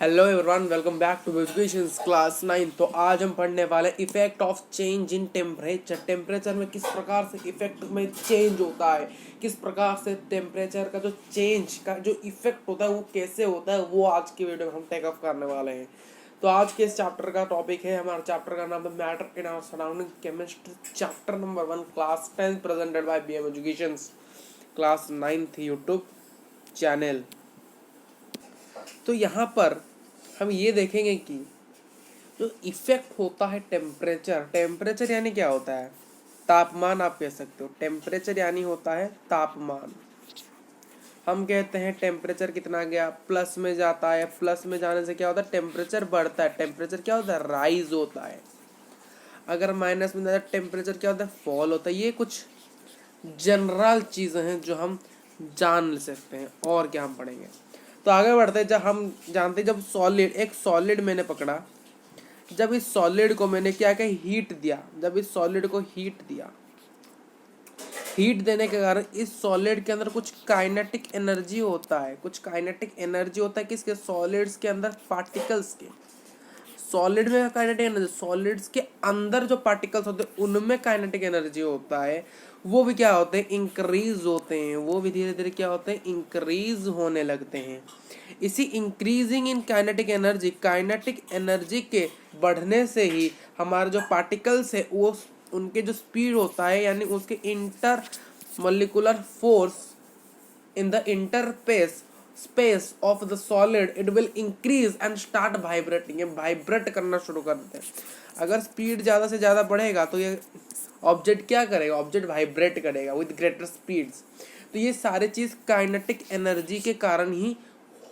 Hello everyone, welcome back to education class 9। तो आज हम पढ़ने वाले effect of change in temperature. Temperature में किस प्रकार से इफेक्ट में चेंज होता है, किस प्रकार से टेम्परेचर का जो चेंज का जो इफेक्ट होता है वो कैसे होता है, वो आज की वीडियो में हम टेक अप करने वाले हैं। तो आज के इस चैप्टर का टॉपिक है, हमारे चैप्टर का नाम है matter in our surrounding chemistry, chapter number 1, class 10, presented by BM education class 9 YouTube channel. तो यहाँ पर हम ये देखेंगे कि जो इफेक्ट होता है टेम्परेचर यानी क्या होता है? तापमान आप कह सकते हो। टेम्परेचर यानी होता है तापमान। हम कहते हैं टेम्परेचर कितना गया, प्लस में जाता है। प्लस में जाने से क्या होता है? टेम्परेचर बढ़ता है। टेम्परेचर क्या होता है? राइज होता है। अगर माइनस में जाता है टेम्परेचर क्या होता है? फॉल होता है। ये कुछ जनरल चीज़ें हैं जो हम जान सकते हैं। और क्या हम पढ़ेंगे तो आगे बढ़ते हैं। जब हम जानते हैं, जब एक सॉलिड मैंने पकड़ा, जब इस सॉलिड को मैंने क्या किया? हीट दिया। जब इस सॉलिड को हीट दिया, हीट देने के कारण इस सॉलिड के अंदर कुछ काइनेटिक एनर्जी होता है। कुछ काइनेटिक एनर्जी होता है किसके? सॉलिड्स के अंदर, पार्टिकल्स के। सॉलिड में काइनेटिक एनर्जी, सॉलिड्स के अंदर जो पार्टिकल्स होते हैं उनमें काइनेटिक एनर्जी होता है। वो भी क्या होते हैं? इंक्रीज होते हैं। वो भी धीरे धीरे क्या होते हैं? इंक्रीज होने लगते हैं। इसी इंक्रीजिंग इन काइनेटिक एनर्जी के बढ़ने से ही हमारे जो पार्टिकल्स है वो उनके जो स्पीड होता है, यानी उसके inter molecular force in the interspace space of the solid, it will increase and start vibrating. ये वाइब्रेट करना शुरू कर देते हैं। अगर स्पीड ज़्यादा से ज़्यादा बढ़ेगा तो ये ऑब्जेक्ट क्या करेगा? ऑब्जेक्ट वाइब्रेट करेगा विद ग्रेटर स्पीड्स। तो ये सारी चीज़ काइनेटिक एनर्जी के कारण ही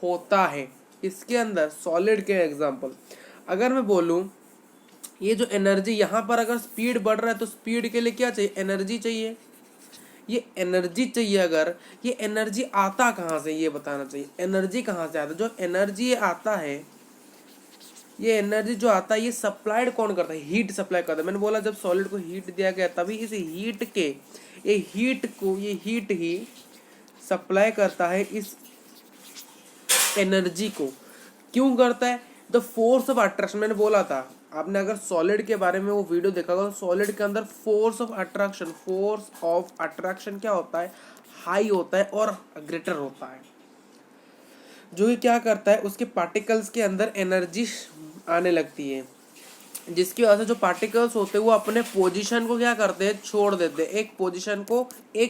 होता है। इसके अंदर सॉलिड के एग्जांपल अगर मैं बोलूँ, ये जो एनर्जी यहाँ पर अगर स्पीड बढ़ रहा है तो स्पीड के लिए क्या चाहिए? एनर्जी चाहिए। ये एनर्जी चाहिए। अगर ये एनर्जी आता कहाँ से, ये बताना चाहिए। एनर्जी कहाँ से आता है? जो एनर्जी आता है, ये एनर्जी जो आता है ये सप्लाइड कौन करता है? हीट सप्लाई करता है। मैंने बोला जब सॉलिड को हीट दिया गया तभी इस हीट के ये हीट ही सप्लाई करता है इस एनर्जी को। क्यों करता है? The force of attraction. मैंने बोला था, आपने अगर सॉलिड के बारे में वो वीडियो देखा होगा तो सॉलिड के अंदर फोर्स ऑफ अट्रैक्शन क्या होता है? हाई होता है और ग्रेटर होता है। जो ये क्या करता है, उसके पार्टिकल्स के अंदर एनर्जी आने लगती है, जिसकी वजह से जो पार्टिकल्स होते हैं वो अपने पोजीशन को क्या करते हैं? छोड़ देते हैं। एक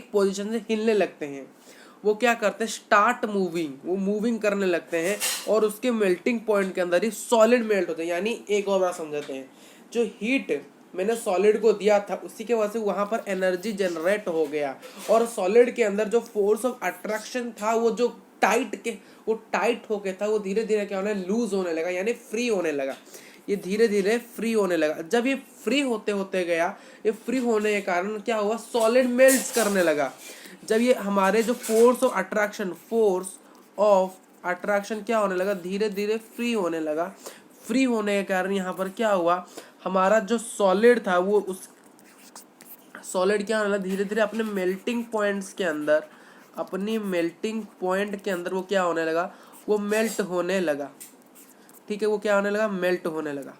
पोजीशन से हिलने लगते हैं। वो क्या करते हैं? Start moving. वो मूविंग करने लगते हैं और उसके मेल्टिंग पॉइंट के अंदर ही सॉलिड मेल्ट होते हैं। यानी एक और बात समझाते हैं, जो हीट मैंने सॉलिड को दिया था उसी के वजह से वहाँ पर एनर्जी जनरेट हो गया और सॉलिड के अंदर जो फोर्स ऑफ अट्रैक्शन था वो जो टाइट हो गया था वो धीरे धीरे क्या होने? लूज होने लगा, यानी फ्री होने लगा। ये धीरे धीरे फ्री होने लगा। जब ये फ्री होते होते गया, ये फ्री होने के कारण क्या हुआ? सॉलिड मेल्ट करने लगा। जब ये हमारे जो फोर्स ऑफ अट्रैक्शन क्या होने लगा? धीरे धीरे फ्री होने लगा। फ्री होने के कारण यहाँ पर क्या हुआ? हमारा जो सॉलिड था वो उस सॉलिड क्या होने लगा? धीरे धीरे अपने मेल्टिंग पॉइंट्स के अंदर, अपनी मेल्टिंग पॉइंट के अंदर वो क्या होने लगा? वो मेल्ट होने लगा। ठीक है, वो क्या होने लगा? मेल्ट होने लगा।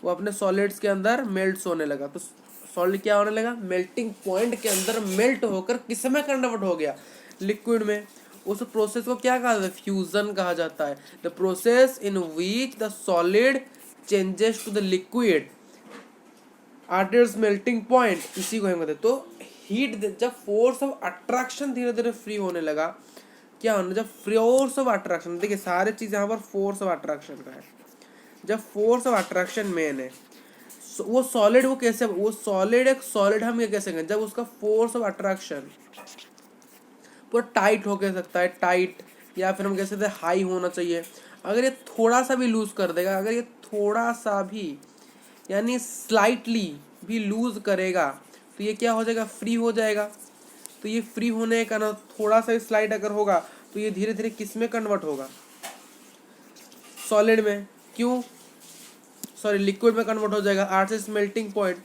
वो अपने सॉलिड्स के अंदर मेल्ट होने लगा। तो सॉलिड क्या होने लगा? मेल्टिंग पॉइंट के अंदर मेल्ट होकर किस में कन्वर्ट हो गया? लिक्विड में। उस प्रोसेस को क्या कहा जाता है? फ्यूजन कहा जाता है। The process in which the solid changes to the liquid at its melting point, इसी को हम कहते हैं। तो हीट, जब फोर्स ऑफ अट्रैक्शन धीरे धीरे फ्री होने लगा, क्या होना? जब फोर्स ऑफ अट्रैक्शन, देखिए सारे चीज यहाँ पर फोर्स ऑफ अट्रैक्शन का है। जब फोर्स ऑफ अट्रैक्शन मेन है, वो सॉलिड वो कैसे, वो सॉलिड एक सॉलिड हम ये कैसे कहें? जब उसका फोर्स ऑफ अट्रैक्शन पूरा टाइट हो कह सकता है, टाइट, या फिर हम कह सकते हैं हाई होना चाहिए। अगर ये थोड़ा सा भी लूज कर देगा, अगर ये थोड़ा सा भी यानी स्लाइटली भी लूज करेगा तो ये क्या हो जाएगा? फ्री हो जाएगा। तो ये फ्री होने का ना, थोड़ा सा स्लाइड अगर होगा तो ये धीरे धीरे किस में कन्वर्ट होगा? सॉलिड में। क्यों? सॉरी, लिक्विड में कन्वर्ट हो जाएगा। आर से मेल्टिंग पॉइंट,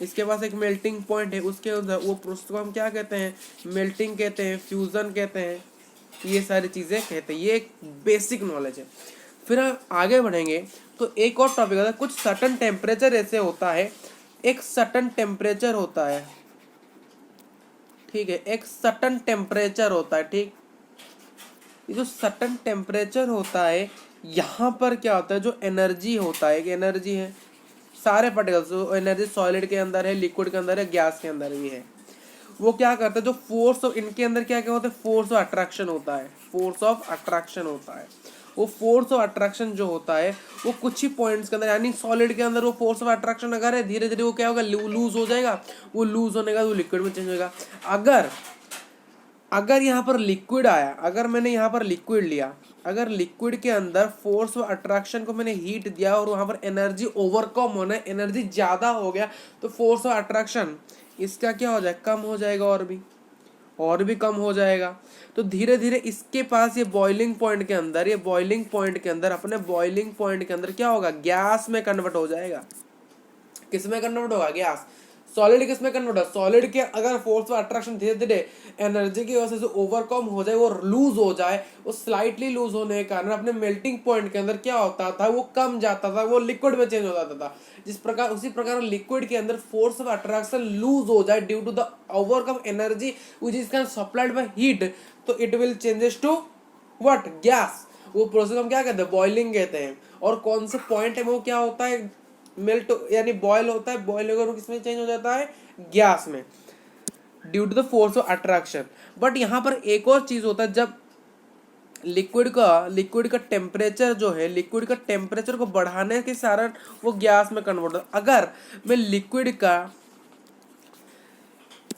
इसके पास एक मेल्टिंग पॉइंट है, उसके अंदर वो प्रोसेस को हम क्या कहते हैं? मेल्टिंग कहते हैं, फ्यूजन कहते हैं, ये सारी चीज़ें कहते हैं। ये एक बेसिक नॉलेज है। फिर हम आगे बढ़ेंगे तो एक और टॉपिक आता है, कुछ सर्टन टेम्परेचर ऐसे होता है, एक सर्टन टेम्परेचर होता है, ठीक है, एक सर्टन टेम्परेचर होता है, ठीक। ये जो सर्टन टेम्परेचर होता है, यहाँ पर क्या होता है, जो एनर्जी होता है, एक एनर्जी है, सारे पार्टिकल्स, जो एनर्जी सॉलिड के अंदर है, लिक्विड के अंदर है, गैस के अंदर भी है, वो क्या करता है, जो फोर्स ऑफ, इनके अंदर क्या क्या होता है, फोर्स ऑफ अट्रैक्शन होता है, फोर्स ऑफ अट्रैक्शन होता है। वो फोर्स ऑफ अट्रैक्शन जो होता है वो कुछ ही पॉइंट्स के अंदर, यानी सॉलिड के अंदर वो फोर्स ऑफ अट्रैक्शन अगर है, धीरे धीरे वो क्या होगा, लूज हो जाएगा, वो लूज होने का वो लिक्विड में चेंज होगा। अगर अगर यहाँ पर लिक्विड आया, अगर मैंने यहाँ पर लिक्विड लिया, अगर लिक्विड के अंदर फोर्स ऑफ अट्रैक्शन को मैंने हीट दिया और वहाँ पर एनर्जी ओवरकम होना है, एनर्जी ज़्यादा हो गया, तो फोर्स ऑफ अट्रैक्शन इसका क्या हो जाएगा, कम हो जाएगा, और भी कम हो जाएगा। तो धीरे धीरे इसके पास ये बॉइलिंग पॉइंट के अंदर, ये बॉइलिंग पॉइंट के अंदर, अपने बॉइलिंग पॉइंट के अंदर क्या होगा, गैस में कन्वर्ट हो जाएगा। किस में कन्वर्ट होगा, गैस। सॉलिड किस में कन्वर्ट होगा, सॉलिड के अगर फोर्स ऑफ अट्रैक्शन धीरे धीरे एनर्जी की वजह से ओवरकम हो जाए, वो लूज हो जाए, वो स्लाइटली लूज होने के कारण अपने मेल्टिंग पॉइंट के अंदर क्या होता था, वो कम जाता था, वो लिक्विड में चेंज हो जाता था। जिस प्रकार, उसी प्रकार लिक्विड के अंदर फोर्स ऑफ अट्रैक्शन लूज हो जाए due to the overcome energy which is can supplied by heat, तो it will changes to what, gas. वो प्रोसेस हम क्या कहते हैं, बॉइलिंग कहते हैं। और कौन से पॉइंट है वो क्या होता है, मेल्ट यानी बॉयल होता है, बॉयल होकर किसमें चेंज हो जाता है, गैस में, due to the force of attraction. But यहाँ पर एक और चीज होता है, जब लिक्विड का टेम्परेचर जो है, लिक्विड का टेम्परेचर को बढ़ाने के कारण वो गैस में कन्वर्ट होता है। अगर मैं लिक्विड का,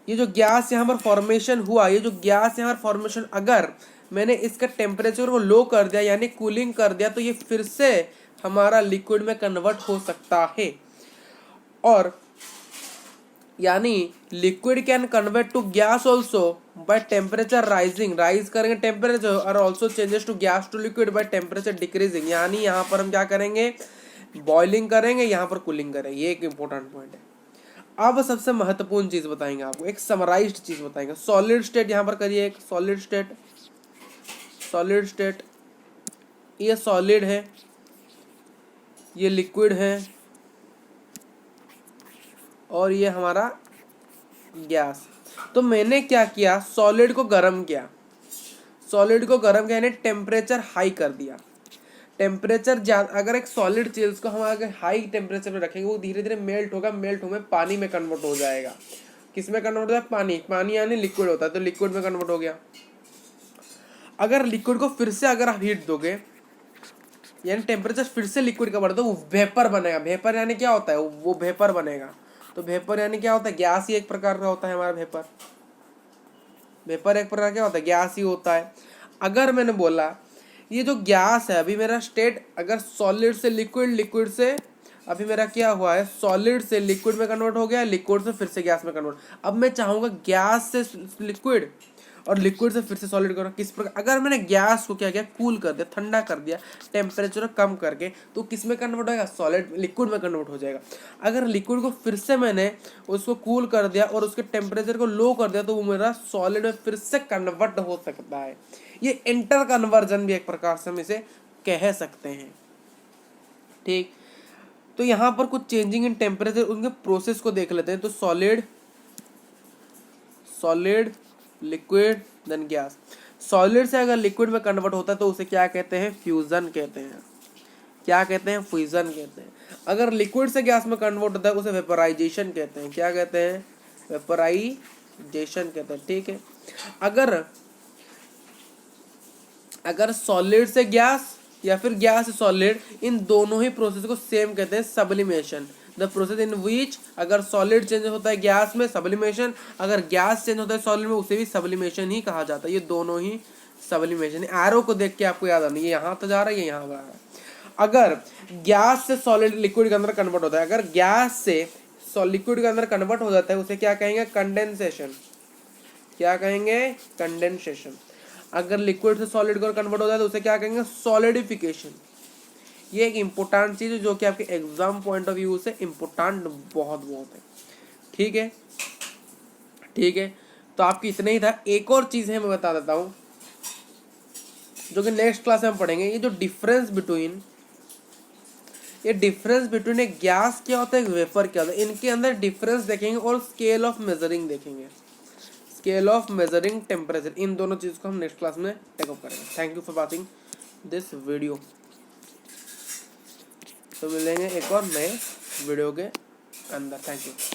ये जो गैस यहाँ पर फॉर्मेशन हुआ, ये जो गैस यहाँ पर फॉर्मेशन, अगर मैंने इसका टेम्परेचर को लो कर दिया यानी कूलिंग कर दिया, तो ये फिर से हमारा लिक्विड में कन्वर्ट हो सकता है। और यानी liquid can convert to gas also by temperature rising, rise करेंगे टेम्परेचर, और also changes to gas to liquid by temperature decreasing, यानी यहाँ पर हम क्या करेंगे, बॉइलिंग करेंगे, यहाँ पर कूलिंग करेंगे। ये एक इंपॉर्टेंट पॉइंट है। अब सबसे महत्वपूर्ण चीज बताएंगे आपको, एक समराइज्ड चीज बताएंगे। सॉलिड स्टेट यहाँ पर करिए, एक सॉलिड स्टेट, सॉलिड स्टेट, ये सॉलिड है, ये लिक्विड है, और ये हमारा गैस। तो मैंने क्या किया, सॉलिड को गर्म किया, सॉलिड को गर्म किया यानी टेम्परेचर हाई कर दिया। टेम्परेचर ज्यादा, अगर एक सॉलिड चीज को हम अगर हाई टेम्परेचर में रखेंगे, वो धीरे धीरे मेल्ट होगा, मेल्ट होकर पानी में कन्वर्ट हो जाएगा। किस में कन्वर्ट होता है, पानी, पानी यानी लिक्विड होता है, तो लिक्विड में कन्वर्ट हो गया। अगर लिक्विड को फिर से अगर आप हीट दोगे, यानी टेम्परेचर फिर से लिक्विड का बढ़ा, तो वो वेपर बनेगा। वेपर यानी क्या होता है, वो वेपर बनेगा। तो वेपर यानी क्या होता है, गैस ही एक प्रकार का होता है हमारा वेपर। वेपर एक प्रकार क्या होता है, गैस ही होता है। अगर मैंने बोला ये जो गैस है, अभी मेरा स्टेट अगर सॉलिड से लिक्विड, लिक्विड से अभी मेरा क्या हुआ है, सॉलिड से लिक्विड में कन्वर्ट हो गया, लिक्विड से फिर से गैस में कन्वर्ट। अब मैं चाहूंगा गैस से लिक्विड और लिक्विड से फिर से सॉलिड करो। किस प्रकार, अगर मैंने गैस को क्या किया, कूल कर दिया, ठंडा कर दिया, टेम्परेचर कम करके, तो किस में कन्वर्ट होगा, सॉलिड, लिक्विड में कन्वर्ट हो जाएगा। अगर लिक्विड को फिर से मैंने उसको कूल कर दिया और उसके टेम्परेचर को लो कर दिया, तो वो मेरा सॉलिड में फिर से कन्वर्ट हो सकता है। ये इंटर कन्वर्जन भी एक प्रकार से हम इसे कह सकते हैं, ठीक। तो यहाँ पर कुछ चेंजिंग इन टेम्परेचर, उनके प्रोसेस को देख लेते हैं। तो solid, solid, liquid, then gas. Solid से अगर लिक्विड में कन्वर्ट होता है तो उसे क्या कहते हैं, फ्यूजन कहते हैं। क्या कहते हैं, फ्यूजन कहते हैं। अगर लिक्विड से गैस में कन्वर्ट होता है उसे वेपराइजेशन कहते हैं। क्या कहते हैं, वेपराइजेशन कहते हैं, ठीक है। अगर सॉलिड से गैस या फिर गैस से सॉलिड, इन दोनों ही प्रोसेस को सेम कहते हैं सब्लिमेशन। द प्रोसेस इन विच अगर सॉलिड चेंज होता है गैस में, सब्लिमेशन। अगर गैस चेंज होता है सॉलिड में, उसे भी सब्लिमेशन ही कहा जाता है। ये दोनों ही सब्लिमेशन। एरो को देख के आपको याद आना, ये यहाँ तो जा रहा है, ये यहाँ जा रहा है। अगर गैस से सॉलिड लिक्विड के अंदर कन्वर्ट होता है, अगर गैस से लिक्विड के अंदर कन्वर्ट हो जाता है, उसे क्या कहेंगे, कंडेंसेशन। क्या कहेंगे, कंडेंसेशन। अगर लिक्विड से सॉलिड को कन्वर्ट हो जाए तो उसे क्या कहेंगे, सॉलिडिफिकेशन। ये एक इंपॉर्टेंट चीज है जो कि आपके एग्जाम पॉइंट ऑफ व्यू से इंपॉर्टेंट बहुत है, ठीक है, ठीक है। तो आपकी इतना ही था। एक और चीज है मैं बता देता हूं, जो कि नेक्स्ट क्लास में हम पढ़ेंगे। ये जो डिफरेंस बिटवीन ए गैस क्या होता है, एक वेपर क्या होता है, इनके अंदर डिफरेंस देखेंगे और स्केल ऑफ मेजरिंग देखेंगे, स्केल ऑफ मेजरिंग टेम्परेचर। इन दोनों चीज़ को हम नेक्स्ट क्लास में टेकअप करेंगे। Thank you for watching this video. तो मिलेंगे एक और नए वीडियो के अंदर। Thank you.